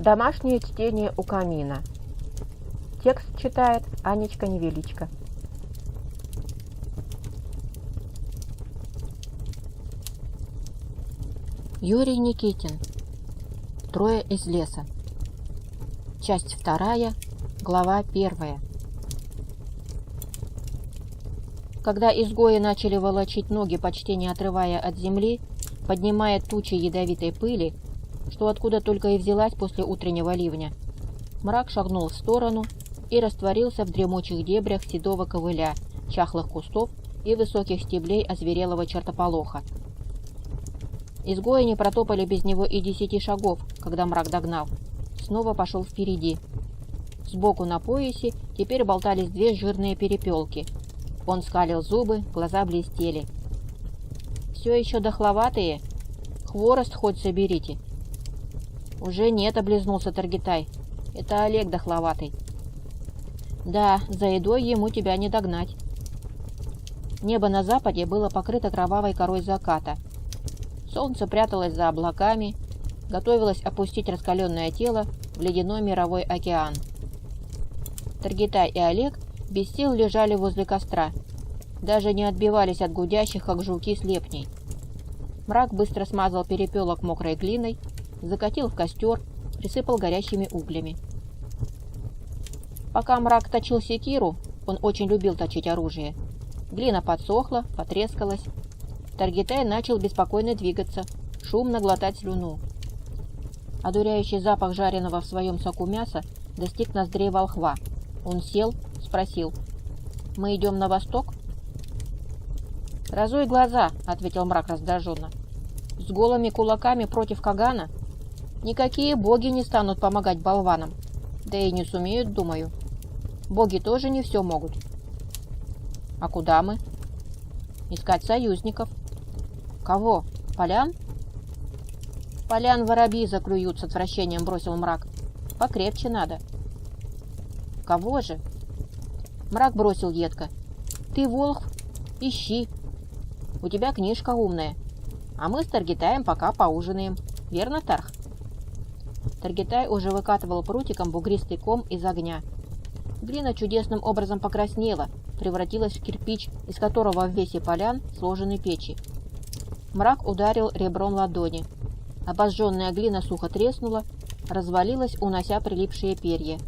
Домашнее чтение у камина. Текст читает Анечка Невеличко. Юрий Никитин. Трое из леса. Часть 2, глава 1. Когда изгои начали волочить ноги, почти не отрывая от земли, поднимая тучи ядовитой пыли, что откуда только и взялась после утреннего ливня, мрак шагнул в сторону и растворился в дремучих дебрях седого ковыля, чахлых кустов и высоких стеблей озверелого чертополоха. Изгои не протопали без него и 10 шагов, когда мрак догнал. Снова пошел впереди. Сбоку на поясе теперь болтались 2 жирные перепелки. Он скалил зубы, глаза блестели. «Все еще дохловатые? Хворост хоть соберите». «Уже нет», — облизнулся Таргитай. «Это Олег дохловатый». «Да, за едой ему тебя не догнать». Небо на западе было покрыто кровавой корой заката. Солнце пряталось за облаками, готовилось опустить раскаленное тело в ледяной мировой океан. Таргитай и Олег без сил лежали возле костра, даже не отбивались от гудящих, как жуки, слепней. Мрак быстро смазал перепелок мокрой глиной, закатил в костер, присыпал горящими углями. Пока мрак точил секиру, он очень любил точить оружие, глина подсохла, потрескалась. Таргитай начал беспокойно двигаться, шумно глотать слюну. Одуряющий запах жареного в своем соку мяса достиг ноздрей волхва. Он сел, спросил: «Мы идем на восток?» «Разуй глаза», — ответил мрак раздраженно. «С голыми кулаками против Кагана? Никакие боги не станут помогать болванам. Да и не сумеют, думаю. Боги тоже не все могут». «А куда мы?» «Искать союзников». «Кого? Полян?» «Полян воробьи заклюют», — с отвращением бросил мрак. «Покрепче надо». «Кого же?» Мрак бросил едко. «Ты, волхв, ищи. У тебя книжка умная. А мы с Таргитаем пока поужинаем. Верно, Тарх?» Таргитай уже выкатывал прутиком бугристый ком из огня. Глина чудесным образом покраснела, превратилась в кирпич, из которого в весе полян сложены печи. Мрак ударил ребром ладони. Обожженная глина сухо треснула, развалилась, унося прилипшие перья.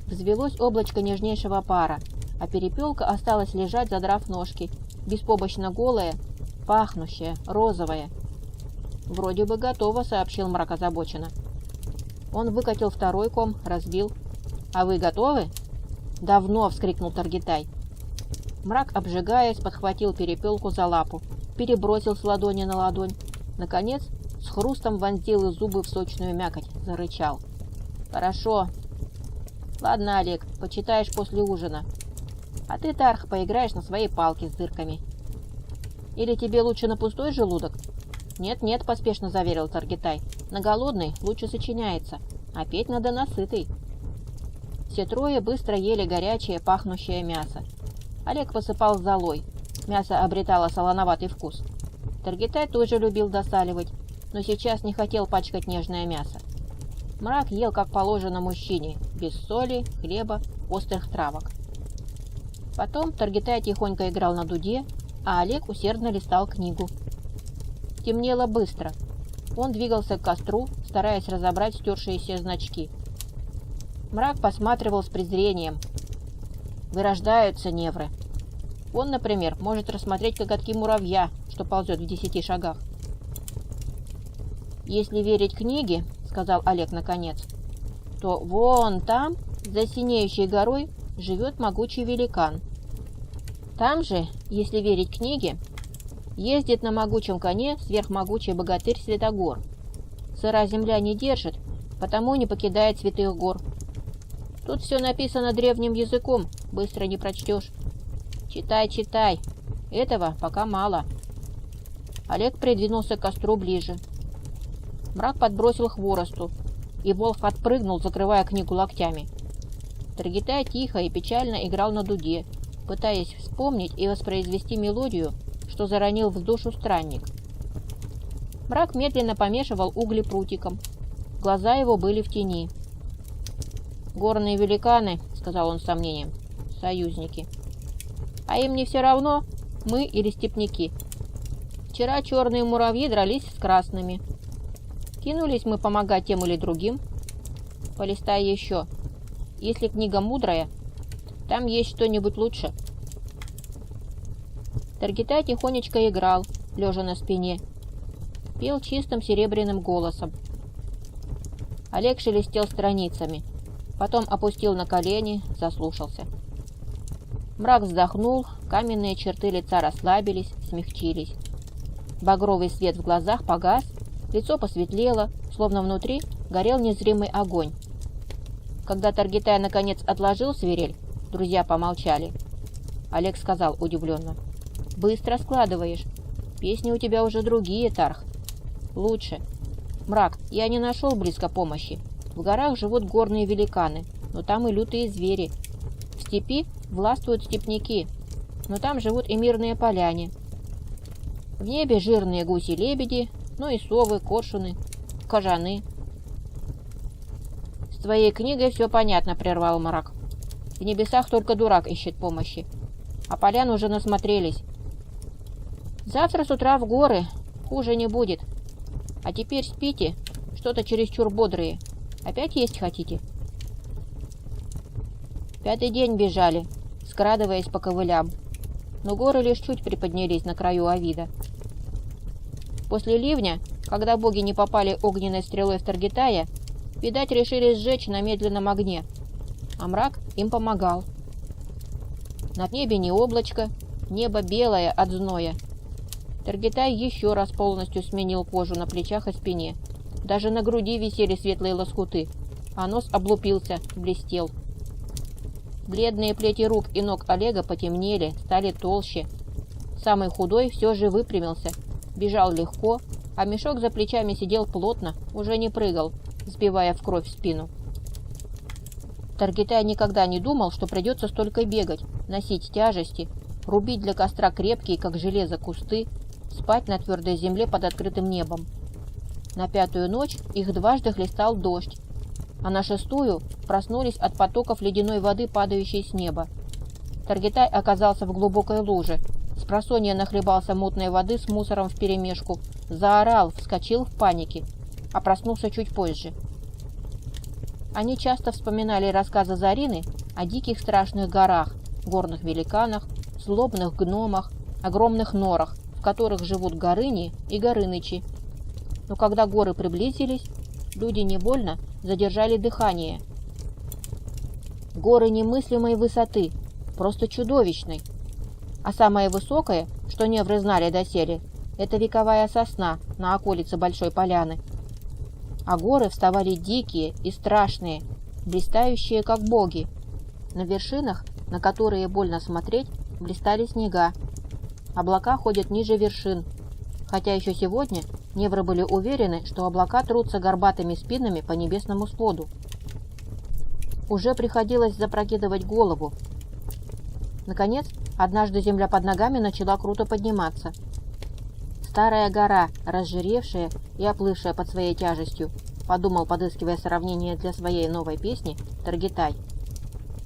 Взвелось облачко нежнейшего пара, а перепелка осталась лежать, задрав ножки, беспомощно голая, пахнущая, розовая. «Вроде бы готово», — сообщил мрак озабоченно. Он выкатил второй ком, разбил. «А вы готовы?» «Давно!» — вскрикнул Таргитай. Мрак, обжигаясь, подхватил перепелку за лапу, перебросил с ладони на ладонь. Наконец, с хрустом вонзил зубы в сочную мякоть, зарычал. «Хорошо. Ладно, Олег, почитаешь после ужина. А ты, Тарх, поиграешь на своей палке с дырками. Или тебе лучше на пустой желудок?» «Нет-нет», — поспешно заверил Таргитай. «На голодный лучше сочиняется, а петь надо на сытый». Все трое быстро ели горячее, пахнущее мясо. Олег посыпал золой. Мясо обретало солоноватый вкус. Таргитай тоже любил досаливать, но сейчас не хотел пачкать нежное мясо. Мрак ел, как положено мужчине, без соли, хлеба, острых травок. Потом Таргитай тихонько играл на дуде, а Олег усердно листал книгу. Темнело быстро. Он двигался к костру, стараясь разобрать стершиеся значки. Мрак посматривал с презрением. Вырождаются невры. Он, например, может рассмотреть коготки муравья, что ползет в 10 шагах. «Если верить книге, — сказал Олег наконец, — то вон там, за синеющей горой, живет могучий великан. Там же, если верить книге, ездит на могучем коне сверхмогучий богатырь Святогор. Сыра земля не держит, потому не покидает святых гор. Тут все написано древним языком, быстро не прочтешь. Читай, читай. Этого пока мало». Олег придвинулся к костру ближе. Мрак подбросил хворосту, и волк отпрыгнул, закрывая книгу локтями. Таргитай тихо и печально играл на дуде, пытаясь вспомнить и воспроизвести мелодию, что заронил в душу странник. Мрак медленно помешивал угли прутиком. Глаза его были в тени. «Горные великаны», — сказал он с сомнением, — «союзники. А им не все равно, мы или степняки. Вчера черные муравьи дрались с красными. Кинулись мы помогать тем или другим. Полистай еще. Если книга мудрая, там есть что-нибудь лучше». Таргитай тихонечко играл, лежа на спине. Пел чистым серебряным голосом. Олег шелестел страницами. Потом опустил на колени, заслушался. Мрак вздохнул, каменные черты лица расслабились, смягчились. Багровый свет в глазах погас, лицо посветлело, словно внутри горел незримый огонь. Когда Таргитай наконец отложил свирель, друзья помолчали. Олег сказал удивленно: «Быстро складываешь. Песни у тебя уже другие, Тарх. Лучше. Мрак, я не нашел близко помощи. В горах живут горные великаны, но там и лютые звери. В степи властвуют степняки, но там живут и мирные поляне. В небе жирные гуси-лебеди, ну и совы, коршуны, кажаны». «С твоей книгой все понятно», — прервал Мрак. «В небесах только дурак ищет помощи, а полян уже насмотрелись. Завтра с утра в горы, хуже не будет. А теперь спите, что-то чересчур бодрые. Опять есть хотите?» 5-й день бежали, скрадываясь по ковылям, но горы лишь чуть приподнялись на краю Авида. После ливня, когда боги не попали огненной стрелой в Таргитая, видать, решили сжечь на медленном огне, а Мрак им помогал. На небе не облачко, небо белое от зноя. Таргитай еще раз полностью сменил кожу на плечах и спине. Даже на груди висели светлые лоскуты, а нос облупился, блестел. Бледные плети рук и ног Олега потемнели, стали толще. Самый худой все же выпрямился, бежал легко, а мешок за плечами сидел плотно, уже не прыгал, сбивая в кровь спину. Таргитай никогда не думал, что придется столько бегать, носить тяжести, рубить для костра крепкие, как железо, кусты, спать на твердой земле под открытым небом. На 5-ю ночь их дважды хлестал дождь, а на 6-ю проснулись от потоков ледяной воды, падающей с неба. Таргитай оказался в глубокой луже, спросонья нахлебался мутной воды с мусором вперемешку, заорал, вскочил в панике, а проснулся чуть позже. Они часто вспоминали рассказы Зарины о диких страшных горах, горных великанах, злобных гномах, огромных норах, в которых живут горыни и горынычи. Но когда горы приблизились, люди невольно задержали дыхание. Горы немыслимой высоты, просто чудовищной. А самое высокое, что невры знали доселе, это вековая сосна на околице Большой Поляны. А горы вставали дикие и страшные, блистающие как боги. На вершинах, на которые больно смотреть, блистали снега. Облака ходят ниже вершин, хотя еще сегодня невры были уверены, что облака трутся горбатыми спинами по небесному своду. Уже приходилось запрокидывать голову. Наконец, однажды земля под ногами начала круто подниматься. «Старая гора, разжиревшая и оплывшая под своей тяжестью», — подумал, подыскивая сравнение для своей новой песни, Таргитай.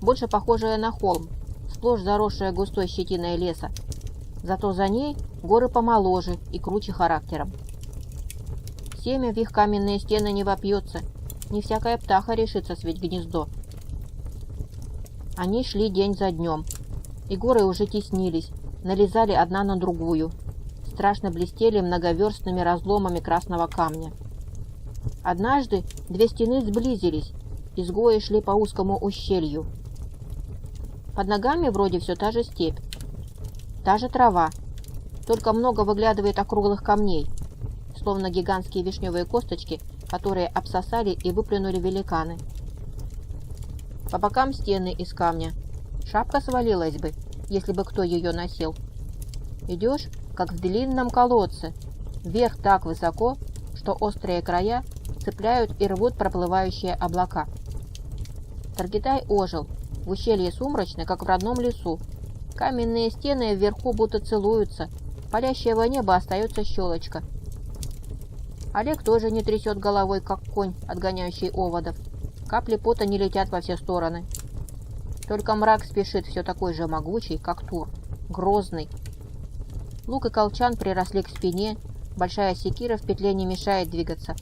«Больше похожая на холм, сплошь заросшая густой щетиной леса. Зато за ней горы помоложе и круче характером. Семя в их каменные стены не вопьется, не всякая птаха решится свить гнездо». Они шли день за днем, и горы уже теснились, налезали одна на другую, страшно блестели многоверстными разломами красного камня. Однажды 2 стены сблизились, изгои шли по узкому ущелью. Под ногами вроде все та же степь, та же трава, только много выглядывает округлых камней, словно гигантские вишневые косточки, которые обсосали и выплюнули великаны. По бокам стены из камня. Шапка свалилась бы, если бы кто ее носил. Идешь, как в длинном колодце, вверх так высоко, что острые края цепляют и рвут проплывающие облака. Таргитай ожил. В ущелье сумрачно, как в родном лесу. Каменные стены вверху будто целуются. Палящего неба остается щелочка. Олег тоже не трясет головой, как конь, отгоняющий оводов. Капли пота не летят во все стороны. Только мрак спешит все такой же могучий, как Тур, грозный. Лук и колчан приросли к спине, большая секира в петле не мешает двигаться.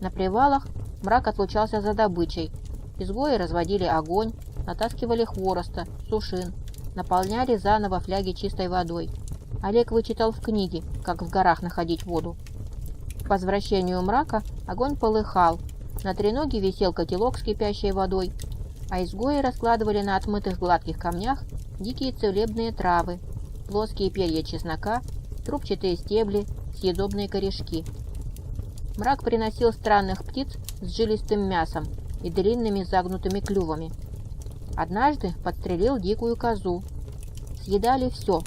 На привалах мрак отлучался за добычей. Изгои разводили огонь, натаскивали хвороста, сушин, наполняли заново фляги чистой водой. Олег вычитал в книге, как в горах находить воду. К возвращению мрака огонь полыхал, на треноге висел котелок с кипящей водой, а изгои раскладывали на отмытых гладких камнях дикие целебные травы, плоские перья чеснока, трубчатые стебли, съедобные корешки. Мрак приносил странных птиц с жилистым мясом и длинными загнутыми клювами. Однажды подстрелил дикую козу. Съедали все.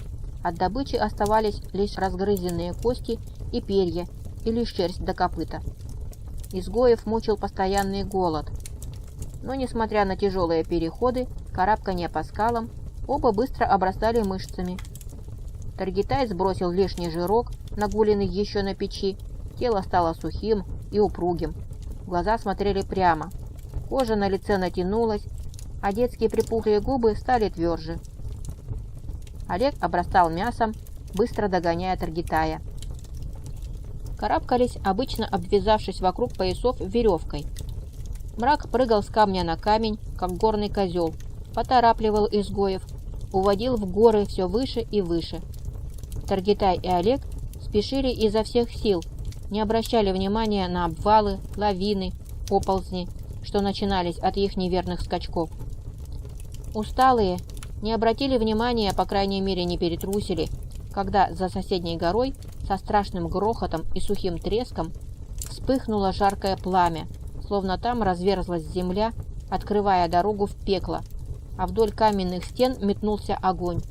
От добычи оставались лишь разгрызенные кости и перья, или шерсть до копыта. Изгоев мучил постоянный голод. Но, несмотря на тяжелые переходы, карабканье по скалам, оба быстро обрастали мышцами. Таргитай сбросил лишний жирок, нагуленный еще на печи, тело стало сухим и упругим. Глаза смотрели прямо. Кожа на лице натянулась, а детские припухлые губы стали тверже. Олег обрастал мясом, быстро догоняя Таргитая. Карабкались, обычно обвязавшись вокруг поясов веревкой. Мрак прыгал с камня на камень, как горный козел, поторапливал изгоев, уводил в горы все выше и выше. Таргитай и Олег спешили изо всех сил, не обращали внимания на обвалы, лавины, оползни, что начинались от их неверных скачков. Усталые не обратили внимания, по крайней мере не перетрусили, когда за соседней горой со страшным грохотом и сухим треском вспыхнуло жаркое пламя, словно там разверзлась земля, открывая дорогу в пекло, а вдоль каменных стен метнулся огонь.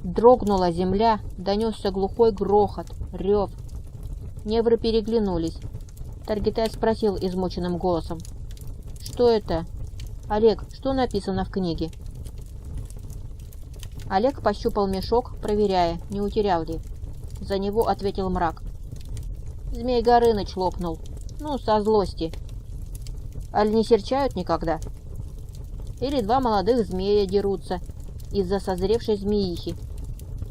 Дрогнула земля, донесся глухой грохот, рев. Невры переглянулись. Таргитай спросил измученным голосом: «Что это? Олег, что написано в книге?» Олег пощупал мешок, проверяя, не утерял ли. За него ответил мрак: «Змей Горыныч лопнул. Ну, со злости. Аль не серчают никогда? Или два молодых змея дерутся из-за созревшей змеихи.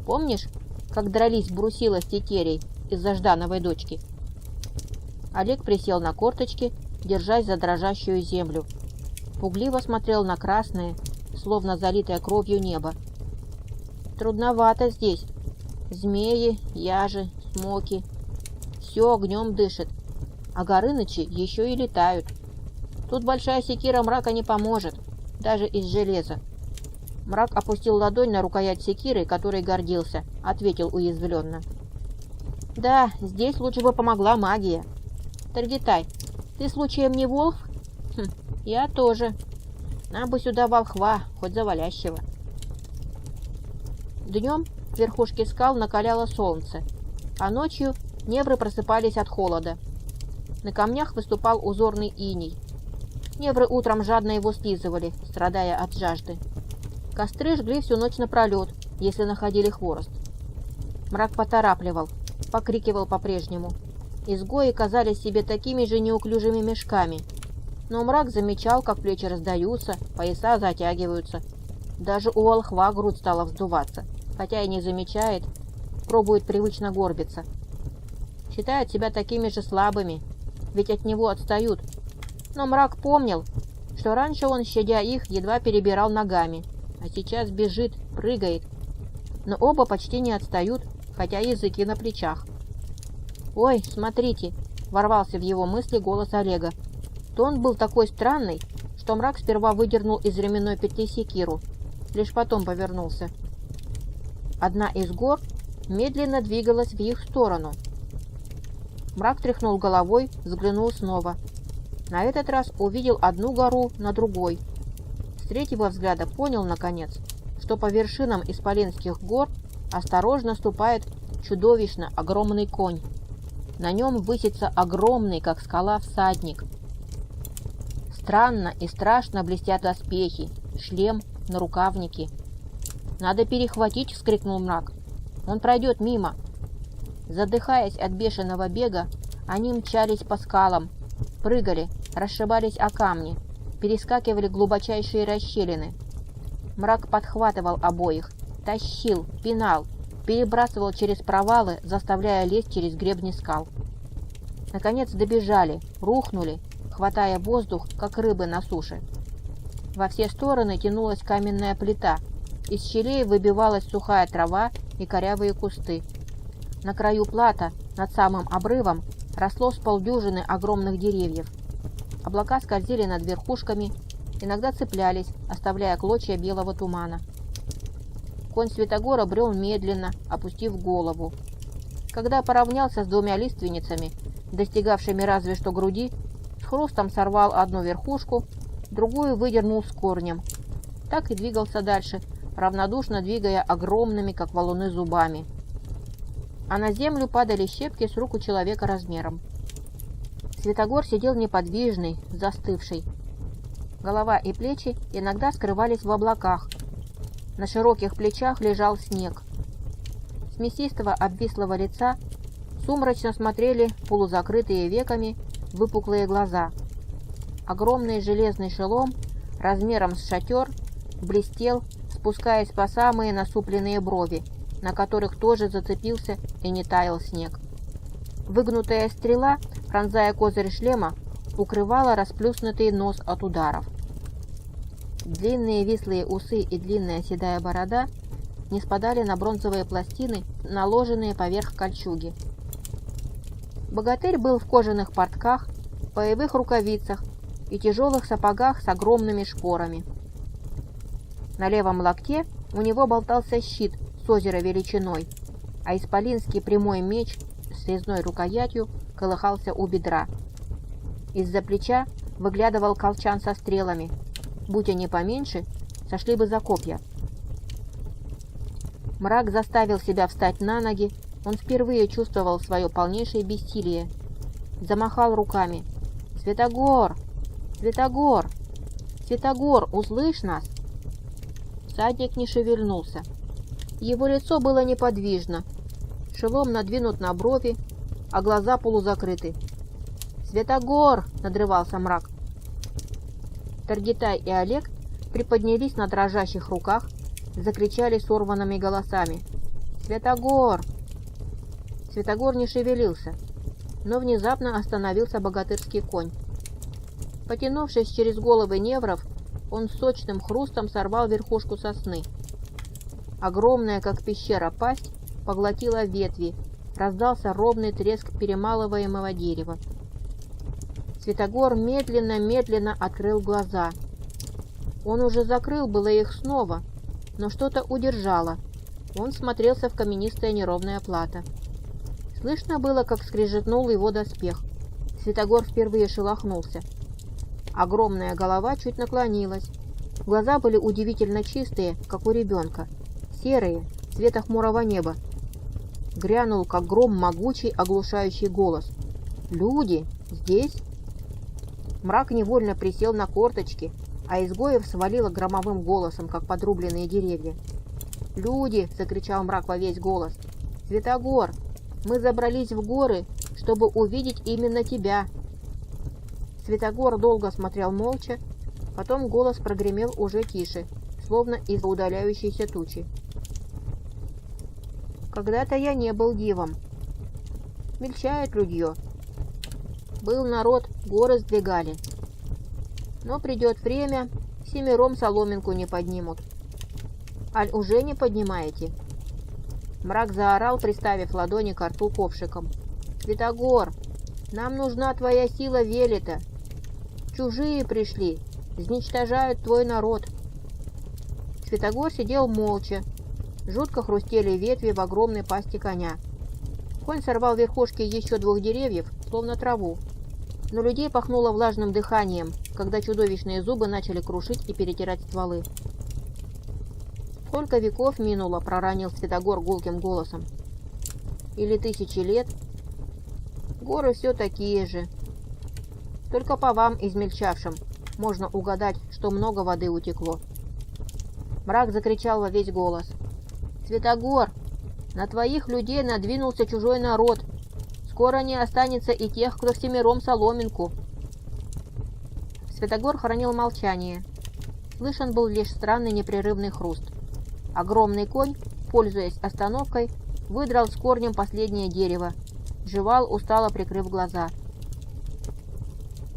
Помнишь, как дрались Брусила с Тетерей из-за Ждановой дочки?» Олег присел на корточки, держась за дрожащую землю. Пугливо смотрел на красное, словно залитое кровью небо. «Трудновато здесь. Змеи, яжи, смоки. Все огнем дышит, а Горынычи еще и летают. Тут большая секира мрака не поможет, даже из железа». Мрак опустил ладонь на рукоять секиры, которой гордился, ответил уязвленно: «Да, здесь лучше бы помогла магия. Таргитай, ты случаем не волк?» «Хм, я тоже. Нам бы сюда волхва, хоть завалящего». Днем в верхушке скал накаляло солнце, а ночью невры просыпались от холода. На камнях выступал узорный иней. Невры утром жадно его слизывали, страдая от жажды. Костры жгли всю ночь напролет, если находили хворост. Мрак поторапливал, покрикивал по-прежнему. Изгои казались себе такими же неуклюжими мешками. Но мрак замечал, как плечи раздаются, пояса затягиваются. Даже у волхва грудь стала вздуваться, хотя и не замечает, пробует привычно горбиться. Считают себя такими же слабыми, ведь от него отстают. Но мрак помнил, что раньше он, щадя их, едва перебирал ногами, а сейчас бежит, прыгает. Но оба почти не отстают, хотя языки на плечах. «Ой, смотрите!» — ворвался в его мысли голос Олега. Тон был такой странный, что мрак сперва выдернул из ременной петли секиру, лишь потом повернулся. Одна из гор медленно двигалась в их сторону. Мрак тряхнул головой, взглянул снова. На этот раз увидел одну гору на другой. С третьего взгляда понял, наконец, что по вершинам исполинских гор осторожно ступает чудовищно огромный конь. На нем высится огромный, как скала, всадник. Странно и страшно блестят доспехи, шлем, нарукавники. «Надо перехватить!» — вскрикнул мрак. «Он пройдет мимо!» Задыхаясь от бешеного бега, они мчались по скалам, прыгали, расшибались о камни, перескакивали глубочайшие расщелины. Мрак подхватывал обоих, тащил, пинал, перебрасывал через провалы, заставляя лезть через гребни скал. Наконец добежали, рухнули, хватая воздух, как рыбы на суше. Во все стороны тянулась каменная плита, из щелей выбивалась сухая трава и корявые кусты. На краю плата, над самым обрывом, росло с полдюжины огромных деревьев. Облака скользили над верхушками, иногда цеплялись, оставляя клочья белого тумана. Конь Святогора брел медленно, опустив голову. Когда поравнялся с двумя лиственницами, достигавшими разве что груди, с хрустом сорвал одну верхушку, другую выдернул с корнем. Так и двигался дальше, равнодушно двигая огромными, как валуны, зубами. А на землю падали щепки с рук у человека размером. Святогор сидел неподвижный, застывший. Голова и плечи иногда скрывались в облаках. На широких плечах лежал снег. С мясистого обвислого лица сумрачно смотрели полузакрытые веками выпуклые глаза. Огромный железный шелом размером с шатер блестел, спускаясь по самые насупленные брови, на которых тоже зацепился и не таял снег. Выгнутая стрела, пронзая козырь шлема, укрывала расплюснутый нос от ударов. Длинные вислые усы и длинная седая борода не спадали на бронзовые пластины, наложенные поверх кольчуги. Богатырь был в кожаных портках, боевых рукавицах и тяжелых сапогах с огромными шпорами. На левом локте у него болтался щит с озера величиной, а исполинский прямой меч с резной рукоятью колыхался у бедра. Из-за плеча выглядывал колчан со стрелами. Будь они поменьше, сошли бы за копья. Мрак заставил себя встать на ноги, он впервые чувствовал свое полнейшее бессилие. Замахал руками. «Святогор! Святогор! Святогор, услышь нас!» Всадник не шевельнулся. Его лицо было неподвижно, шелом надвинут на брови, а глаза полузакрыты. «Святогор!» — надрывался Мрак. Таргитай и Олег приподнялись на дрожащих руках, закричали сорванными голосами. «Святогор!» Святогор не шевелился, но внезапно остановился богатырский конь. Потянувшись через головы невров, он с сочным хрустом сорвал верхушку сосны. Огромная, как пещера, пасть поглотила ветви, раздался ровный треск перемалываемого дерева. Святогор медленно-медленно открыл глаза. Он уже закрыл было их снова, но что-то удержало. Он смотрелся в каменистое неровное плато. Слышно было, как скрежетнул его доспех. Святогор впервые шелохнулся. Огромная голова чуть наклонилась. Глаза были удивительно чистые, как у ребенка. Серые, цвета хмурого неба. Грянул, как гром, могучий, оглушающий голос. «Люди! Здесь?» Мрак невольно присел на корточки, а изгоев свалило громовым голосом, как подрубленные деревья. «Люди!» — закричал Мрак во весь голос. «Святогор! Мы забрались в горы, чтобы увидеть именно тебя!» Святогор долго смотрел молча, потом голос прогремел уже тише, словно из-за удаляющейся тучи. «Когда-то я не был дивом. Мельчает людье. Был народ, горы сдвигали. Но придет время, семером соломинку не поднимут. Аль уже не поднимаете?» Мрак заорал, приставив ладони к рту ковшиком. «Святогор, нам нужна твоя сила Велета. Чужие пришли, изничтожают твой народ». Святогор сидел молча. Жутко хрустели ветви в огромной пасти коня. Конь сорвал верхушки еще двух деревьев, словно траву. Но людей пахнуло влажным дыханием, когда чудовищные зубы начали крушить и перетирать стволы. «Сколько веков минуло?» — проронил Святогор гулким голосом. «Или 1000 лет? Горы все такие же. Только по вам, измельчавшим, можно угадать, что много воды утекло». Мрак закричал во весь голос. «Святогор! На твоих людей надвинулся чужой народ. Скоро не останется и тех, кто всемиром соломинку». Святогор хранил молчание. Слышен был лишь странный непрерывный хруст. Огромный конь, пользуясь остановкой, выдрал с корнем последнее дерево. Жевал, устало прикрыв глаза.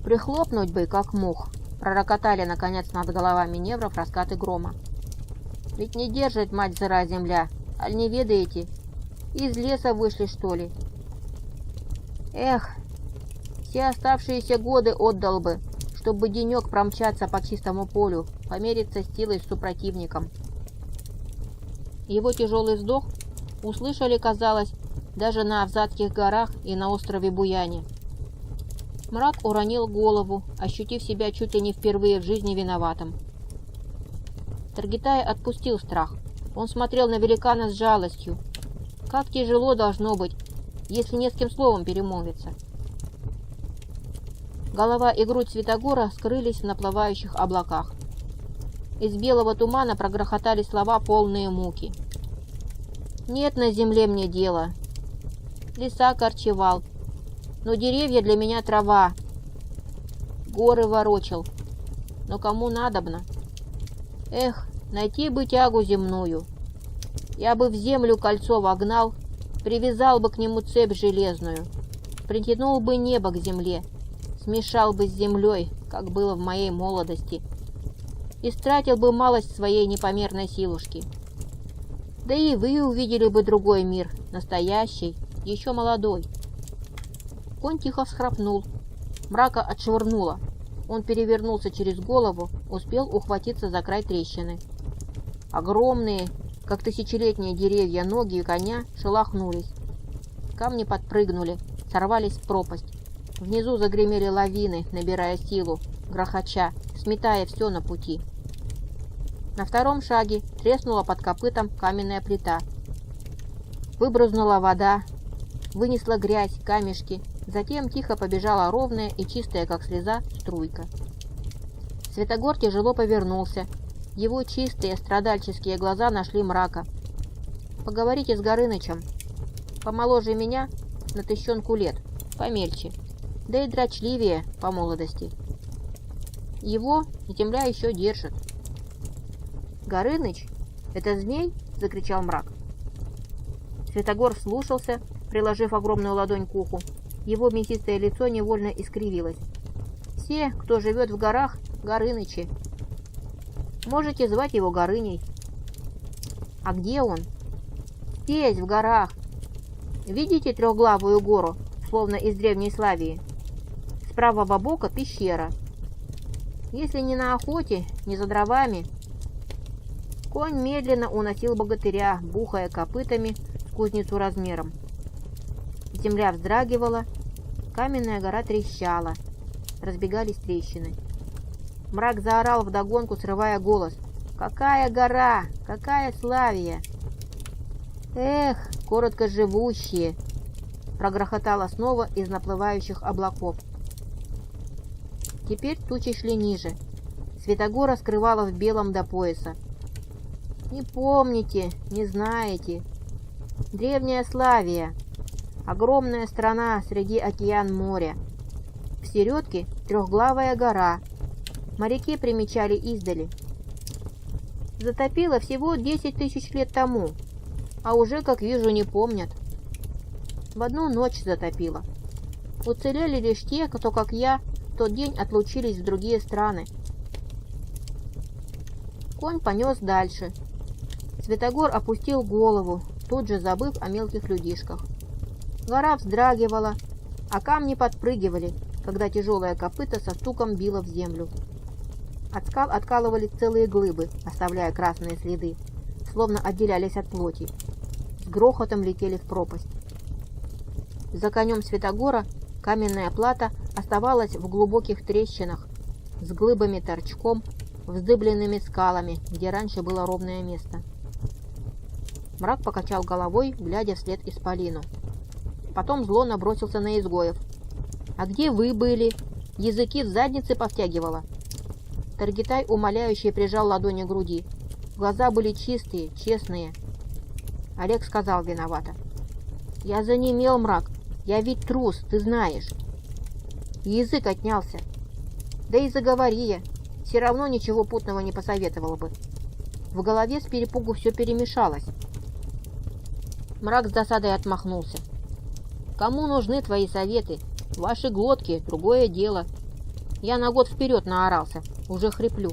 «Прихлопнуть бы, как мух!» — пророкотали, наконец, над головами невров раскаты грома. «Ведь не держит, мать зара, земля, аль не ведаете? Из леса вышли, что ли? Эх, все оставшиеся годы отдал бы, чтобы денек промчаться по чистому полю, помериться с силой с супротивником». Его тяжелый вздох услышали, казалось, даже на Авзатских горах и на острове Буяне. Мрак уронил голову, ощутив себя чуть ли не впервые в жизни виноватым. Таргитай отпустил страх. Он смотрел на великана с жалостью. Как тяжело должно быть, если не с кем словом перемолвиться. Голова и грудь Святогора скрылись в наплывающих облаках. Из белого тумана прогрохотали слова, полные муки. «Нет на земле мне дела. Леса корчевал, но деревья для меня трава. Горы ворочал, но кому надобно? Эх, найти бы тягу земную. Я бы в землю кольцо вогнал, привязал бы к нему цепь железную, притянул бы небо к земле, смешал бы с землей, как было в моей молодости, истратил бы малость своей непомерной силушки. Да и вы увидели бы другой мир, настоящий, еще молодой». Конь тихо всхрапнул. Мрака отшвырнуло. Он перевернулся через голову, успел ухватиться за край трещины. Огромные, как тысячелетние деревья, ноги коня шелохнулись. Камни подпрыгнули, сорвались в пропасть. Внизу загремели лавины, набирая силу, грохоча, сметая все на пути. На втором шаге треснула под копытом каменная плита. Выбрызнула вода, вынесла грязь, камешки, затем тихо побежала ровная и чистая, как слеза, струйка. Святогор тяжело повернулся. Его чистые, страдальческие глаза нашли Мрака. «Поговорите с Горынычем. Помоложе меня на тыщенку лет, помельче, да и дрочливее по молодости. Его земля еще держит». «Горыныч? Это змей?» — закричал Мрак. Святогор слушался, приложив огромную ладонь к уху. Его мясистое лицо невольно искривилось. «Все, кто живет в горах, Горынычи. Можете звать его Горыней». «А где он?» «Здесь, в горах. Видите трехглавую гору, словно из древней Славии? С правого бока пещера. Если не на охоте, не за дровами...» Конь медленно уносил богатыря, бухая копытами с кузницу размером. Земля вздрагивала, каменная гора трещала, разбегались трещины. Мрак заорал вдогонку, срывая голос. «Какая гора! Какая Славия!» «Эх, короткоживущие!» прогрохотало снова из наплывающих облаков. Теперь тучи шли ниже. Святогора скрывала в белом до пояса. «Не помните, не знаете. Древняя Славия. Огромная страна среди океан моря. В середке трехглавая гора. Моряки примечали издали. Затопило всего 10 тысяч лет тому, а уже, как вижу, не помнят. В одну ночь затопило. Уцелели лишь те, кто, как я, в тот день отлучились в другие страны». Конь понес дальше. Святогор опустил голову, тут же забыв о мелких людишках. Гора вздрагивала, а камни подпрыгивали, когда тяжелое копыто со стуком било в землю. От скал откалывались целые глыбы, оставляя красные следы, словно отделялись от плоти. С грохотом летели в пропасть. За конем Святогора каменная плата оставалась в глубоких трещинах, с глыбами торчком, вздыбленными скалами, где раньше было ровное место. Мрак покачал головой, глядя вслед исполину. Потом зло набросился на изгоев. «А где вы были? Языки в заднице повтягивало». Таргитай умоляюще прижал ладони к груди. Глаза были чистые, честные. Олег сказал виновато. «Я занемел, мрак. Я ведь трус, ты знаешь». Язык отнялся. Да и заговори я. Все равно ничего путного не посоветовала бы. В голове с перепугу все перемешалось. Мрак с досадой отмахнулся. «Кому нужны твои советы? Ваши глотки — другое дело. Я на год вперед наорался, уже хриплю».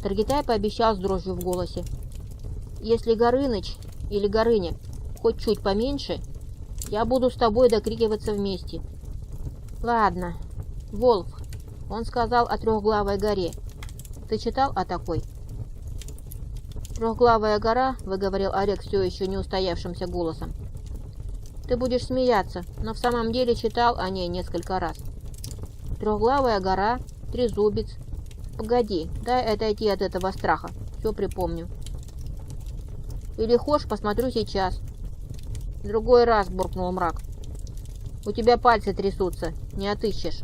Таргитай пообещал с дрожью в голосе. «Если Горыныч или Горыня хоть чуть поменьше, я буду с тобой докрикиваться вместе». «Ладно. Волк. Он сказал о Трехглавой горе. Ты читал о такой?» «Трехглавая гора», — выговорил Олег все еще не устоявшимся голосом. «Ты будешь смеяться, но в самом деле читал о ней несколько раз. Трехглавая гора, Трезубец. Погоди, дай отойти от этого страха, все припомню. Или хошь, посмотрю сейчас». «Другой раз», — буркнул мрак. «У тебя пальцы трясутся, не отыщешь.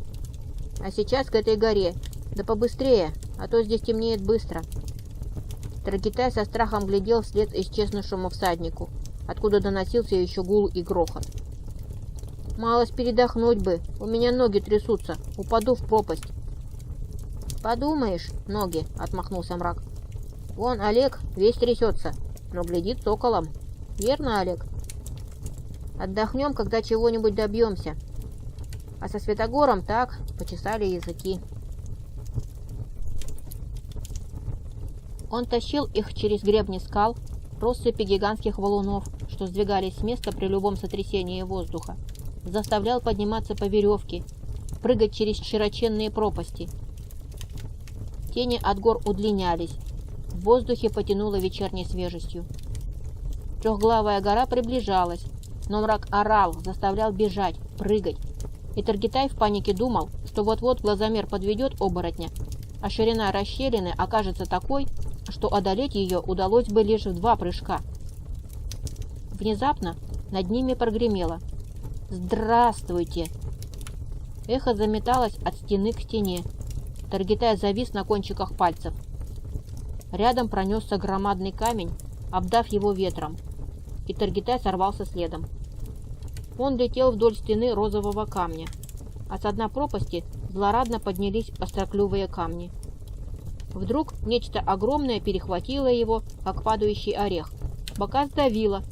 А сейчас к этой горе. Да побыстрее, а то здесь темнеет быстро». Таргитай со страхом глядел вслед исчезнувшему всаднику, откуда доносился еще гул и грохот. «Малость передохнуть бы, у меня ноги трясутся, упаду в пропасть». «Подумаешь, ноги», — отмахнулся мрак. «Вон Олег весь трясется, но глядит соколом. Верно, Олег? Отдохнем, когда чего-нибудь добьемся. А со Святогором так, почесали языки». Он тащил их через гребни скал, россыпи гигантских валунов, что сдвигались с места при любом сотрясении воздуха, заставлял подниматься по веревке, прыгать через широченные пропасти. Тени от гор удлинялись, в воздухе потянуло вечерней свежестью. Трехглавая гора приближалась, но мрак орал, заставлял бежать, прыгать, и Таргитай в панике думал, что вот-вот глазомер подведет оборотня, а ширина расщелины окажется такой, что одолеть ее удалось бы лишь в 2 прыжка. Внезапно над ними прогремело: «Здравствуйте!». Эхо заметалось от стены к стене. Таргитай завис на кончиках пальцев. Рядом пронесся громадный камень, обдав его ветром, и Таргитай сорвался следом. Он летел вдоль стены розового камня, а с дна пропасти злорадно поднялись остроклювые камни. Вдруг нечто огромное перехватило его, как падающий орех. Бока сдавило.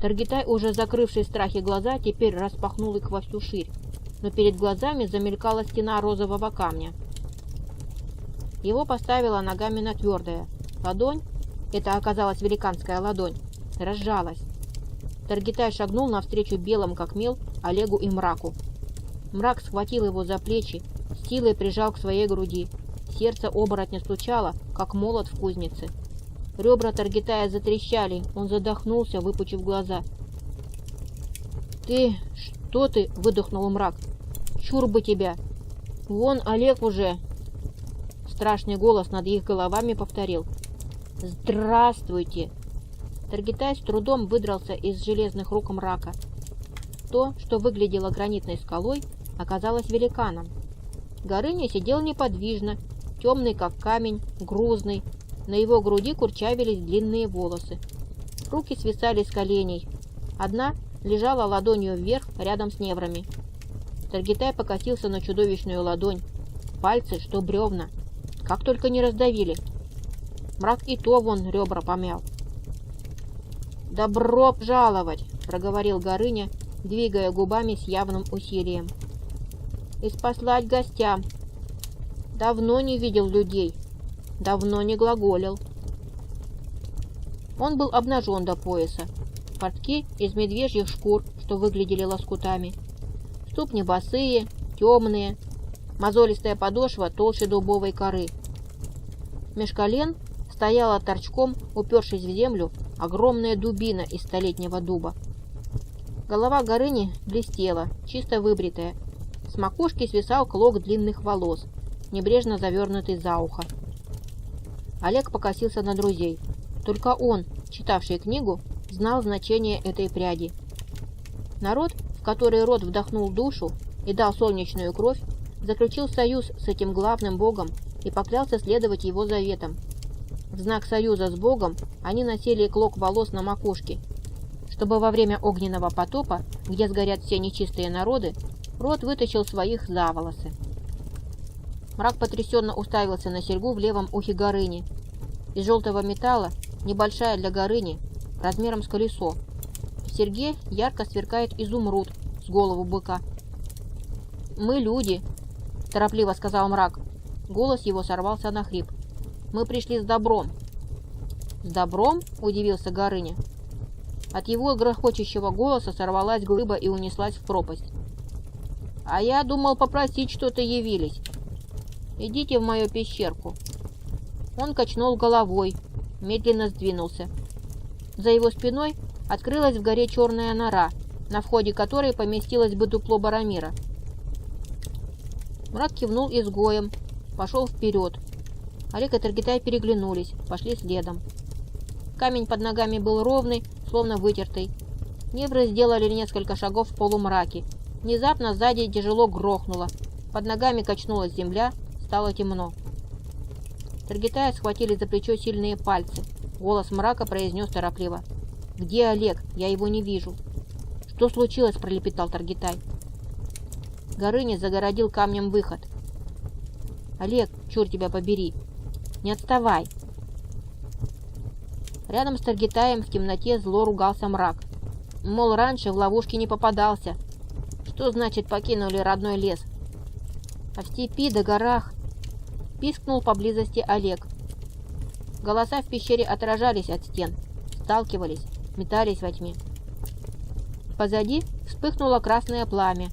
Таргитай, уже закрывший в страхе глаза, теперь распахнул их во всю ширь, но перед глазами замелькала стена розового камня. Его поставила ногами на твердое. Ладонь, это оказалась великанская ладонь, разжалась. Таргитай шагнул навстречу белым, как мел, Олегу и мраку. Мрак схватил его за плечи, силой прижал к своей груди. Сердце оборотня стучало, как молот в кузнице. Ребра Таргитая затрещали, он задохнулся, выпучив глаза. «Ты... что ты?» — выдохнул мрак. «Чур бы тебя! Вон Олег уже!» Страшный голос над их головами повторил: «Здравствуйте!». Таргитай с трудом выдрался из железных рук мрака. То, что выглядело гранитной скалой, оказалось великаном. Горыня сидел неподвижно, темный как камень, грузный. На его груди курчавились длинные волосы. Руки свисали с коленей. Одна лежала ладонью вверх рядом с неврами. Таргитай покосился на чудовищную ладонь. Пальцы, что бревна. Как только не раздавили. Мрак и то вон ребра помял. «Добро пожаловать!» — проговорил Горыня, двигая губами с явным усилием. «И спаслать гостям. Давно не видел людей, давно не глаголил». Он был обнажен до пояса. Портки из медвежьих шкур, что выглядели лоскутами. Ступни босые, темные. Мозолистая подошва толще дубовой коры. Меж колен стояла торчком, упершись в землю, огромная дубина из столетнего дуба. Голова Горыни блестела, чисто выбритая. С макушки свисал клок длинных волос, небрежно завернутый за ухо. Олег покосился на друзей. Только он, читавший книгу, знал значение этой пряди. Народ, в который род вдохнул душу и дал солнечную кровь, заключил союз с этим главным богом и поклялся следовать его заветам. В знак союза с Богом они носили клок волос на макушке, чтобы во время огненного потопа, где сгорят все нечистые народы, род вытащил своих за волосы. Мрак потрясенно уставился на серьгу в левом ухе Горыни. Из желтого металла, небольшая для Горыни, размером с колесо. В серьге ярко сверкает изумруд с голову быка. «Мы люди», — торопливо сказал Мрак. Голос его сорвался на хрип. «Мы пришли с добром». «С добром?» — удивился Горыня. От его грохочущего голоса сорвалась глыба и унеслась в пропасть. «А я думал попросить что-то явились. Идите в мою пещерку». Он качнул головой, медленно сдвинулся. За его спиной открылась в горе черная нора, на входе которой поместилось бы дупло Барамира. Мрак кивнул изгоем, пошел вперед. Олег и Таргитай переглянулись, пошли следом. Камень под ногами был ровный, словно вытертый. Невры сделали несколько шагов в полумраке. Внезапно сзади тяжело грохнуло. Под ногами качнулась земля, стало темно. Таргитая схватили за плечо сильные пальцы. Голос Мрака произнес торопливо: «Где Олег? Я его не вижу». «Что случилось?» – пролепетал Таргитай. Горыня загородил камнем выход. «Олег, чур тебя побери! Не отставай!» Рядом с Таргитаем в темноте зло ругался Мрак. Мол, раньше в ловушки не попадался. Что значит покинули родной лес? А в степи да горах... Пискнул поблизости Олег. Голоса в пещере отражались от стен, сталкивались, метались во тьме. Позади вспыхнуло красное пламя.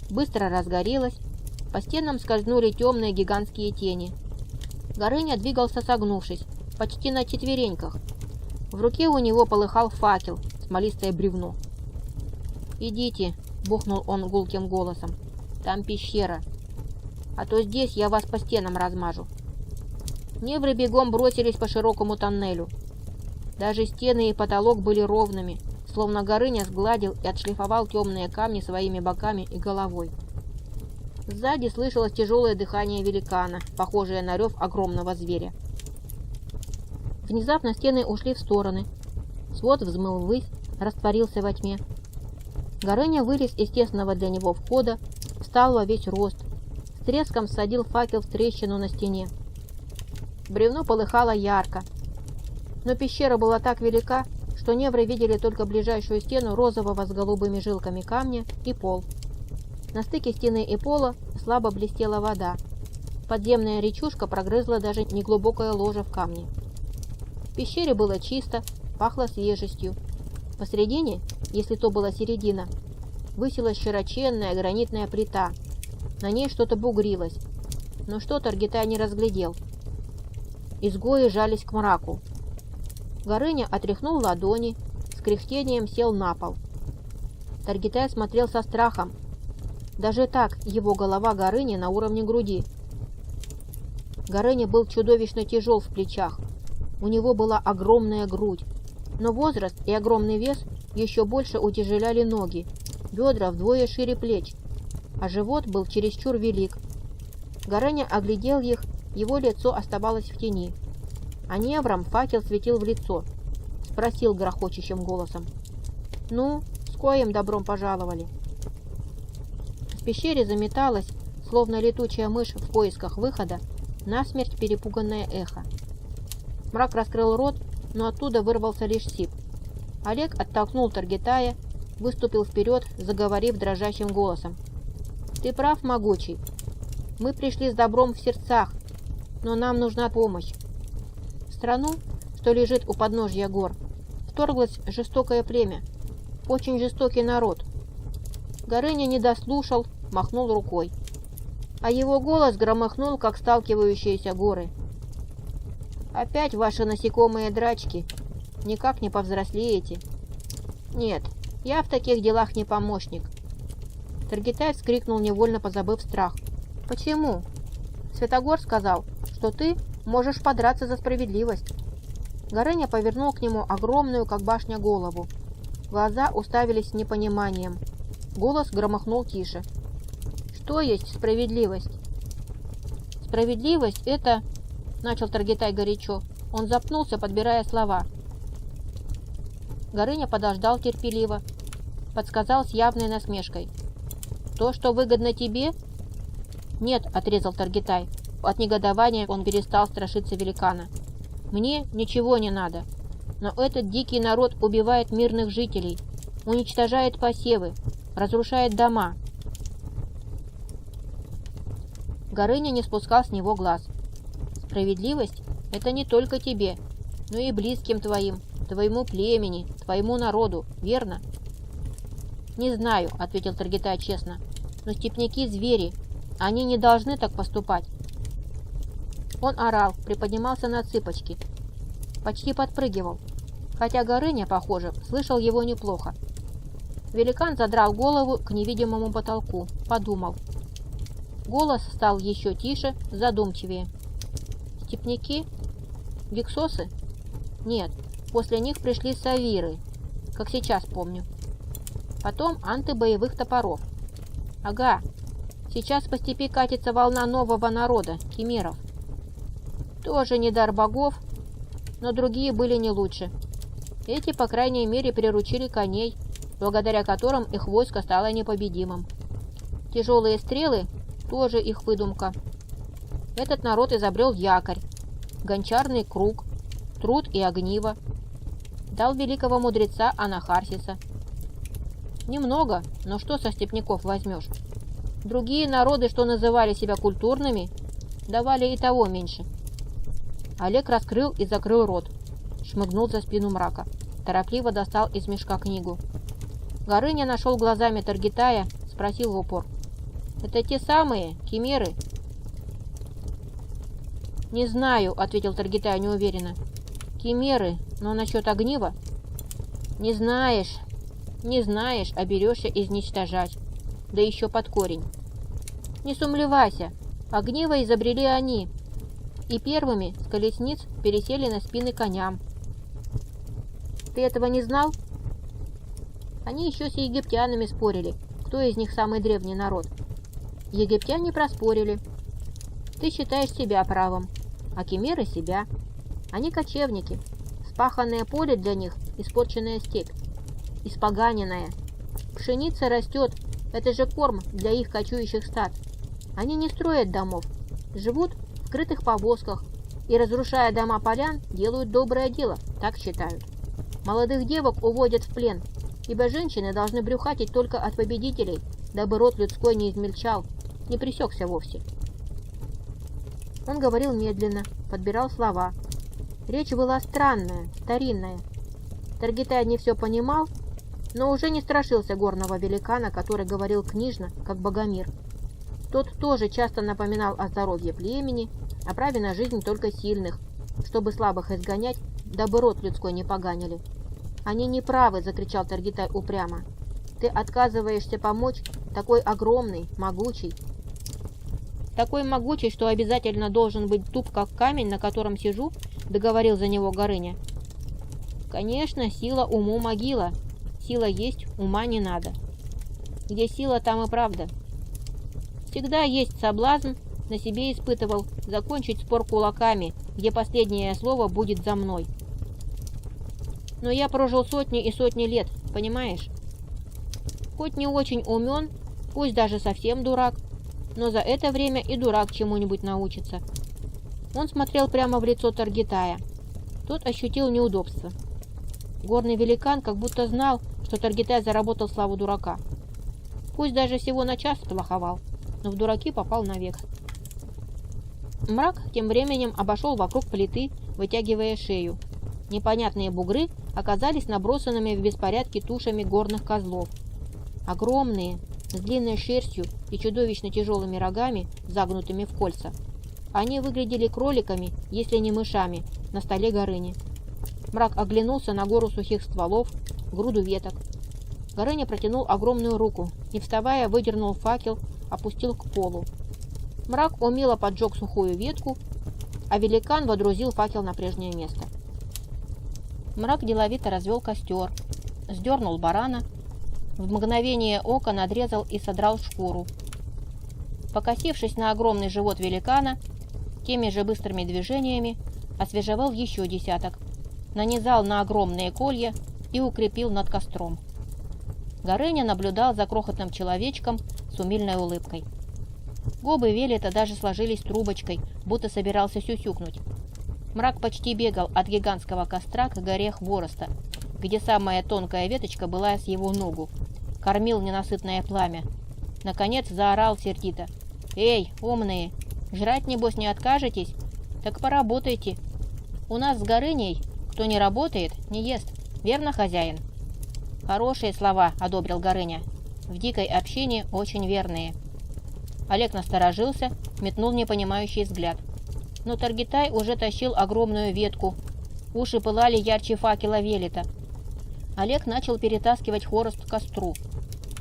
Быстро разгорелось, по стенам скользнули темные гигантские тени. Горыня двигался согнувшись, почти на четвереньках. В руке у него полыхал факел, смолистое бревно. «Идите», — бухнул он гулким голосом, — «там пещера. А то здесь я вас по стенам размажу». Невры бегом бросились по широкому тоннелю. Даже стены и потолок были ровными, словно Горыня сгладил и отшлифовал темные камни своими боками и головой. Сзади слышалось тяжелое дыхание великана, похожее на рев огромного зверя. Внезапно стены ушли в стороны. Свод взмыл ввысь, растворился во тьме. Горыня вылез из тесного для него входа, встал во весь рост, с треском всадил факел в трещину на стене. Бревно полыхало ярко, но пещера была так велика, что невры видели только ближайшую стену розового с голубыми жилками камня и пол. На стыке стены и пола слабо блестела вода. Подземная речушка прогрызла даже неглубокое ложе в камне. В пещере было чисто, пахло свежестью. Посредине, если то была середина, высилась широченная гранитная плита. На ней что-то бугрилось, но что Таргитай не разглядел. Изгои жались к Мраку. Горыня отряхнул ладони, с кряхтением сел на пол. Таргитай смотрел со страхом. Даже так его голова Горыни на уровне груди. Горыня был чудовищно тяжел в плечах. У него была огромная грудь, но возраст и огромный вес еще больше утяжеляли ноги, бедра вдвое шире плеч, а живот был чересчур велик. Горыня оглядел их, его лицо оставалось в тени, а неврам факел светил в лицо. Спросил грохочущим голосом: «Ну, с коим добром пожаловали?» В пещере заметалась, словно летучая мышь в поисках выхода, насмерть перепуганное эхо. Мрак раскрыл рот, но оттуда вырвался лишь сип. Олег оттолкнул Таргитая, выступил вперед, заговорив дрожащим голосом: «Ты прав, могучий. Мы пришли с добром в сердцах, но нам нужна помощь. В страну, что лежит у подножья гор, вторглось жестокое племя, очень жестокий народ». Горыня не дослушал, махнул рукой, а его голос громыхнул, как сталкивающиеся горы. «Опять ваши насекомые драчки. Никак не повзрослеете. Нет, я в таких делах не помощник». Таргитай вскрикнул, невольно позабыв страх. «Почему?» «Святогор сказал, что ты можешь подраться за справедливость». Горыня повернул к нему огромную, как башня, голову. Глаза уставились с непониманием. Голос громыхнул тише. «Что есть справедливость?» «Справедливость — это...» — начал Таргитай горячо. Он запнулся, подбирая слова. Горыня подождал терпеливо, подсказал с явной насмешкой. «То, что выгодно тебе?» «Нет», — отрезал Таргитай. От негодования он перестал страшиться великана. «Мне ничего не надо. Но этот дикий народ убивает мирных жителей, уничтожает посевы, разрушает дома». Горыня не спускал с него глаз. «Справедливость — это не только тебе, но и близким твоим, твоему племени, твоему народу, верно?» «Не знаю», — ответил Таргитай честно, — «но степняки — звери, они не должны так поступать». Он орал, приподнимался на цыпочки, почти подпрыгивал, хотя Горыня, похоже, слышал его неплохо. Великан задрал голову к невидимому потолку, подумал. Голос стал еще тише, задумчивее. «Степняки? Виксосы? Нет, после них пришли савиры, как сейчас помню. Потом анты боевых топоров. Ага, сейчас по степи катится волна нового народа, кимеров. Тоже не дар богов, но другие были не лучше. Эти, по крайней мере, приручили коней, благодаря которым их войско стало непобедимым. Тяжелые стрелы – тоже их выдумка. Этот народ изобрел якорь, гончарный круг, труд и огниво. Дал великого мудреца Анахарсиса. Немного, но что со степняков возьмешь? Другие народы, что называли себя культурными, давали и того меньше. Олег раскрыл и закрыл рот, шмыгнул за спину Мрака, торопливо достал из мешка книгу. Горыня нашел глазами Таргитая, спросил в упор. «Это те самые, кимеры?» «Не знаю», — ответил Таргитай неуверенно. «Кимеры, но насчет огнива?» «Не знаешь, а берешься изничтожать, да еще под корень. Не сумлевайся, огниво изобрели они, и первыми с колесниц пересели на спины коням. Ты этого не знал?» Они еще с египтянами спорили, кто из них самый древний народ. Египтяне проспорили. Ты считаешь себя правым, а кимеры себя. Они кочевники. Спаханное поле для них – испорченная степь. Испоганенная. Пшеница растет, это же корм для их кочующих стад. Они не строят домов, живут в крытых повозках и, разрушая дома полян, делают доброе дело, так считают. Молодых девок уводят в плен, ибо женщины должны брюхатить только от победителей, дабы род людской не измельчал, не пресекся вовсе. Он говорил медленно, подбирал слова. Речь была странная, старинная. Таргитай не все понимал, но уже не страшился горного великана, который говорил книжно, как Богомир. Тот тоже часто напоминал о здоровье племени, о праве на жизнь только сильных, чтобы слабых изгонять, дабы род людской не поганили. «Они не правы!» — закричал Таргитай упрямо. «Ты отказываешься помочь, такой огромный, могучий». «Такой могучий, что обязательно должен быть туп, как камень, на котором сижу», — договорил за него Горыня. «Конечно, сила уму могила. Сила есть, ума не надо. Где сила, там и правда. Всегда есть соблазн, на себе испытывал, закончить спор кулаками, где последнее слово будет за мной. Но я прожил сотни и сотни лет, понимаешь? Хоть не очень умен, пусть даже совсем дурак, но за это время и дурак чему-нибудь научится». Он смотрел прямо в лицо Таргитая. Тот ощутил неудобство. Горный великан как будто знал, что Таргитай заработал славу дурака. Пусть даже всего на час сплоховал, но в дураки попал навек. Мрак тем временем обошел вокруг плиты, вытягивая шею. Непонятные бугры оказались набросанными в беспорядке тушами горных козлов. Огромные, с длинной шерстью и чудовищно тяжелыми рогами, загнутыми в кольца. Они выглядели кроликами, если не мышами, на столе Горыни. Мрак оглянулся на гору сухих стволов, груду веток. Горыня протянул огромную руку, не вставая, выдернул факел, опустил к полу. Мрак умело поджег сухую ветку, а великан водрузил факел на прежнее место. Мрак деловито развел костер, сдернул барана, в мгновение ока надрезал и содрал шкуру. Покосившись на огромный живот великана, теми же быстрыми движениями освежевал еще десяток, нанизал на огромные колья и укрепил над костром. Горыня наблюдал за крохотным человечком с умильной улыбкой. Губы Велета даже сложились трубочкой, будто собирался сюсюкнуть. Мрак почти бегал от гигантского костра к горе хвороста, где самая тонкая веточка была с его ногу. Кормил ненасытное пламя. Наконец заорал сердито. «Эй, умные, жрать, небось, не откажетесь? Так поработайте. У нас с Горыней кто не работает, не ест. Верно, хозяин?» «Хорошие слова», — одобрил Горыня. «В дикой общине очень верные». Олег насторожился, метнул непонимающий взгляд. Но Таргитай уже тащил огромную ветку. Уши пылали ярче факела Велета. Олег начал перетаскивать хворост к костру,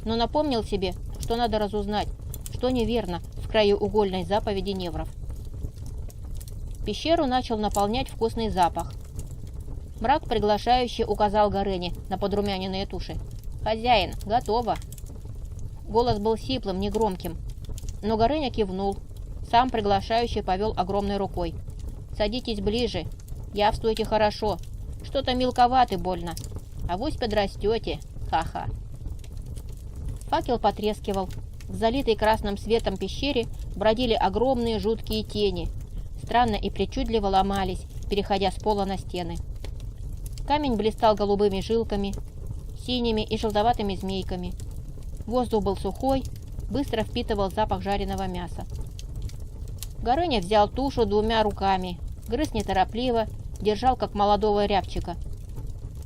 но напомнил себе, что надо разузнать, что неверно в краеугольной заповеди невров. Пещеру начал наполнять вкусный запах. Мрак приглашающе указал Горыне на подрумяненные туши. «Хозяин, готово!» Голос был сиплым, негромким, но Горыня кивнул. Сам приглашающий повел огромной рукой. «Садитесь ближе, явствуйте хорошо. Что-то мелковаты больно. Авось подрастете. Ха-ха!» Факел потрескивал. В залитой красным светом пещере бродили огромные жуткие тени. Странно и причудливо ломались, переходя с пола на стены. Камень блистал голубыми жилками, синими и желтоватыми змейками. Воздух был сухой, быстро впитывал запах жареного мяса. Горыня взял тушу двумя руками, грыз неторопливо, держал как молодого рябчика.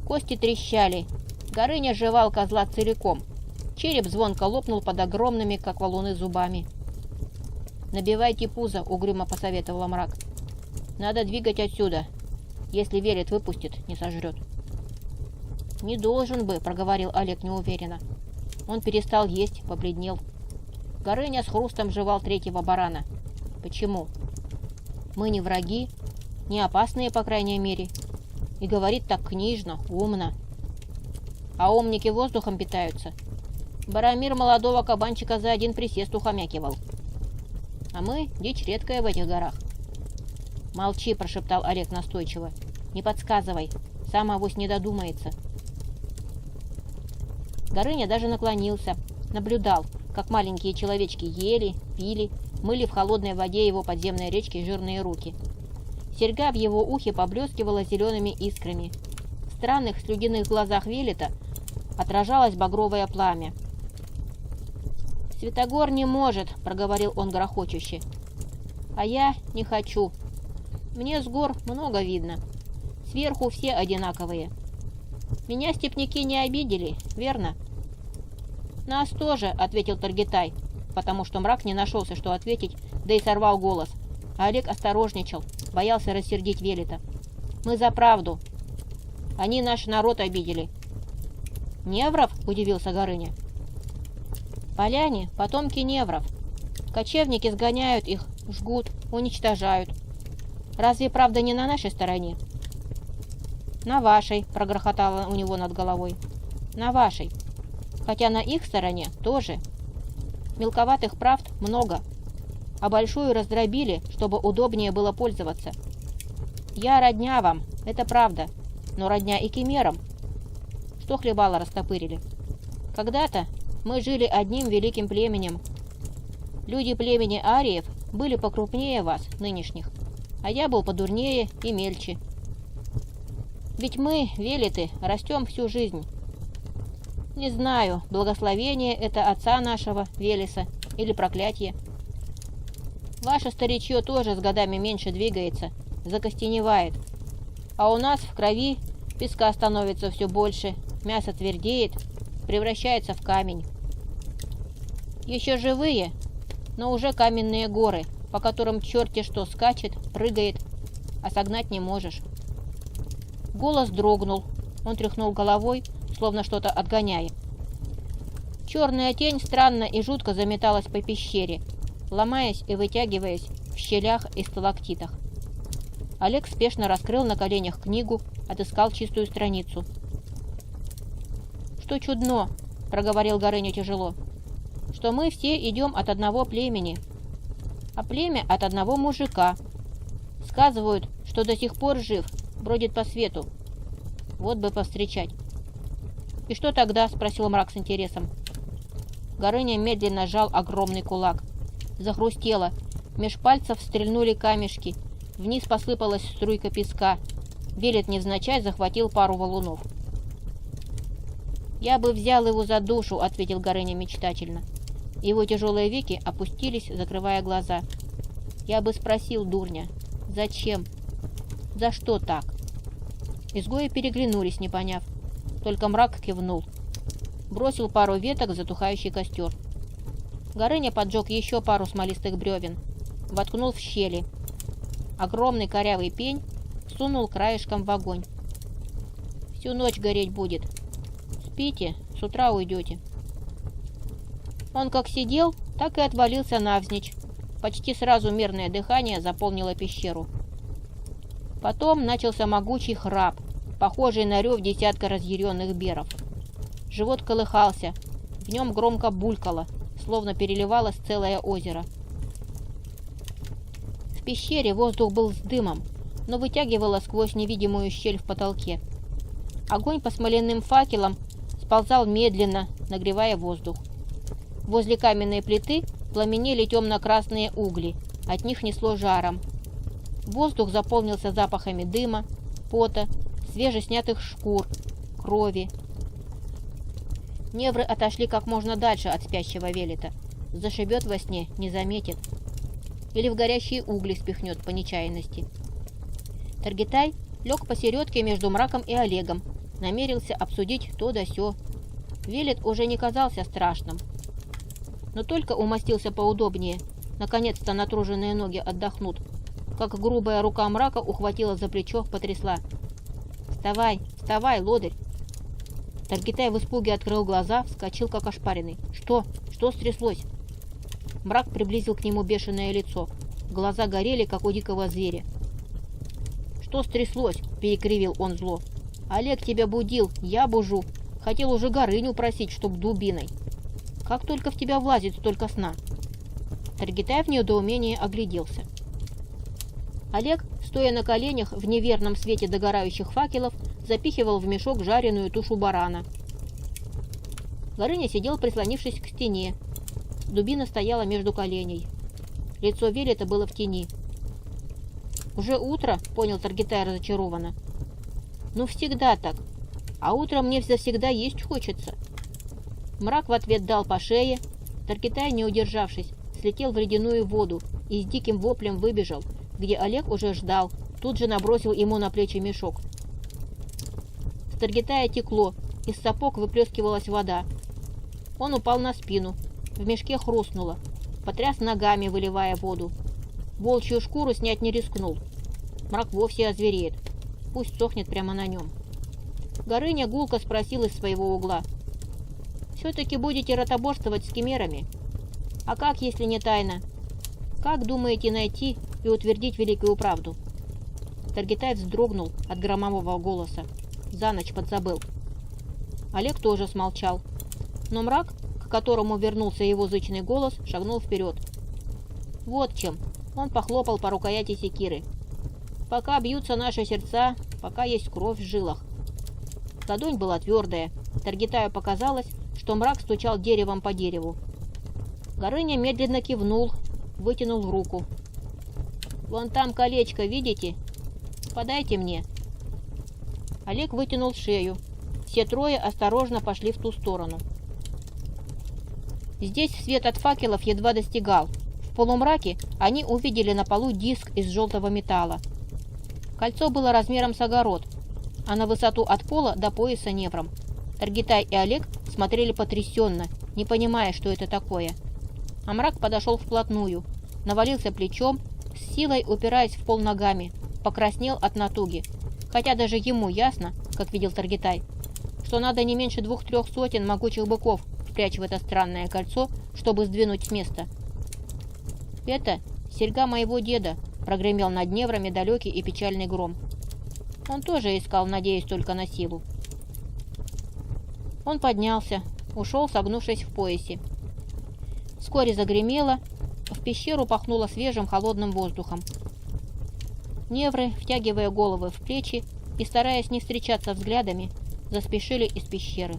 Кости трещали. Горыня жевал козла целиком. Череп звонко лопнул под огромными, как валуны, зубами. «Набивайте пузо», — угрюмо посоветовала Мрак. «Надо двигать отсюда. Если Велет выпустит, не сожрет». «Не должен бы», — проговорил Олег неуверенно. Он перестал есть, побледнел. Горыня с хрустом жевал третьего барана. «Почему?» «Мы не враги, не опасные, по крайней мере. И говорит так книжно, умно. А умники воздухом питаются. Барамир молодого кабанчика за один присест ухомякивал. А мы — дичь редкая в этих горах». «Молчи», — прошептал Олег настойчиво. «Не подсказывай, сам авось не додумается». Горыня даже наклонился, наблюдал, как маленькие человечки ели, пили, мыли в холодной воде его подземной речки жирные руки. Серьга в его ухе поблескивала зелеными искрами. В странных слюдяных глазах Велета отражалось багровое пламя. «Святогор не может», — проговорил он грохочуще. «А я не хочу. Мне с гор много видно. Сверху все одинаковые. Меня степняки не обидели, верно?» «Нас тоже», — ответил Таргитай, потому что Мрак не нашелся, что ответить, да и сорвал голос. А Олег осторожничал, боялся рассердить Велета. «Мы за правду. Они наш народ обидели». «Невров?» — удивился Горыня. «Поляне — потомки невров. Кочевники сгоняют их, жгут, уничтожают. Разве правда не на нашей стороне?» «На вашей», — прогрохотало у него над головой. «На вашей. Хотя на их стороне тоже. Мелковатых правд много, а большую раздробили, чтобы удобнее было пользоваться. Я родня вам, это правда, но родня и кемерам. Что хлебало растопырили? Когда-то мы жили одним великим племенем. Люди племени ариев были покрупнее вас, нынешних, а я был подурнее и мельче. Ведь мы, велеты, растем всю жизнь. Не знаю, благословение это отца нашего, Велеса, или проклятие. Ваше старичье тоже с годами меньше двигается, закостеневает. А у нас в крови песка становится все больше, мясо твердеет, превращается в камень. Еще живые, но уже каменные горы, по которым черти что скачет, прыгает, а согнать не можешь». Голос дрогнул, он тряхнул головой, словно что-то отгоняя. Черная тень странно и жутко заметалась по пещере, ломаясь и вытягиваясь в щелях и сталактитах. Олег спешно раскрыл на коленях книгу, отыскал чистую страницу. «Что чудно», — проговорил Горыня тяжело, — «что мы все идем от одного племени, а племя от одного мужика. Сказывают, что что до сих пор жив, бродит по свету. Вот бы повстречать. «И что тогда?» — спросил мрак с интересом. Горыня медленно сжал огромный кулак. Захрустело. Меж пальцев стрельнули камешки. Вниз посыпалась струйка песка. Велет невзначай захватил пару валунов. «Я бы взял его за душу», — ответил Горыня мечтательно. Его тяжелые веки опустились, закрывая глаза. «Я бы спросил дурня, зачем? За что так?» Изгои переглянулись, не поняв. Только мрак кивнул. Бросил пару веток в затухающий костер. Горыня поджег еще пару смолистых бревен. Воткнул в щели. Огромный корявый пень сунул краешком в огонь. «Всю ночь гореть будет. Спите, с утра уйдете». Он как сидел, так и отвалился навзничь. Почти сразу мерное дыхание заполнило пещеру. Потом начался могучий храп, похожий на рев десятка разъяренных беров. Живот колыхался, в нем громко булькало, словно переливалось целое озеро. В пещере воздух был с дымом, но вытягивало сквозь невидимую щель в потолке. Огонь по смоляным факелам сползал медленно, нагревая воздух. Возле каменной плиты пламенели темно-красные угли, от них несло жаром. Воздух заполнился запахами дыма, пота, свежеснятых шкур, крови. Невры отошли как можно дальше от спящего Велета. Зашибет во сне, не заметит. Или в горящие угли спихнет по нечаянности. Таргитай лег посередке между мраком и Олегом, намерился обсудить то да сё. Велет уже не казался страшным. Но только умостился поудобнее, наконец-то натруженные ноги отдохнут, как грубая рука мрака ухватила за плечо, потрясла. «Вставай, вставай, лодырь!» Таргитай в испуге открыл глаза, вскочил как ошпаренный. «Что? Что стряслось?» Мрак приблизил к нему бешеное лицо. Глаза горели, как у дикого зверя. «Что стряслось?» — перекривил он зло. «Олег тебя будил, я бужу. Хотел уже Горыню просить, чтоб дубиной. Как только в тебя влазит столько сна?» Таргитай в недоумении огляделся. Олег, стоя на коленях в неверном свете догорающих факелов, запихивал в мешок жареную тушу барана. Горыня сидел, прислонившись к стене. Дубина стояла между коленей. Лицо Велета было в тени. «Уже утро?» — понял Таргитай разочарованно. «Ну, всегда так. А утром мне завсегда есть хочется». Мрак в ответ дал по шее. Таргитай, не удержавшись, слетел в ледяную воду и с диким воплем выбежал, где Олег уже ждал, тут же набросил ему на плечи мешок. С Таргитая текло, из сапог выплескивалась вода. Он упал на спину, в мешке хрустнуло, потряс ногами, выливая воду. Волчью шкуру снять не рискнул. Мрак вовсе озвереет, пусть сохнет прямо на нем. Горыня гулко спросил из своего угла. «Все-таки будете ротоборствовать с кемерами? А как, если не тайна? Как думаете найти и утвердить великую правду?» Таргитай вздрогнул от громового голоса. За ночь подзабыл. Олег тоже смолчал. Но мрак, к которому вернулся его зычный голос, шагнул вперед. «Вот чем!» Он похлопал по рукояти секиры. «Пока бьются наши сердца, пока есть кровь в жилах». Ладонь была твердая. Таргитаю показалось, что мрак стучал деревом по дереву. Горыня медленно кивнул, вытянул руку. «Вон там колечко, видите? Подайте мне». Олег вытянул шею. Все трое осторожно пошли в ту сторону. Здесь свет от факелов едва достигал. В полумраке они увидели на полу диск из желтого металла. Кольцо было размером с огород, а на высоту от пола до пояса невром. Таргитай и Олег смотрели потрясенно, не понимая, что это такое. А мрак подошел вплотную, навалился плечом, с силой упираясь в пол ногами, покраснел от натуги. Хотя даже ему ясно, как видел Таргитай, что надо не меньше 2-3 сотен могучих быков впрячь в это странное кольцо, чтобы сдвинуть с места. «Это серьга моего деда», — прогремел над неврами далекий и печальный гром. Он тоже искал, надеясь только на силу. Он поднялся, ушел, согнувшись в поясе. Вскоре загремело, в пещеру пахнуло свежим холодным воздухом. Невры, втягивая головы в плечи и стараясь не встречаться взглядами, заспешили из пещеры.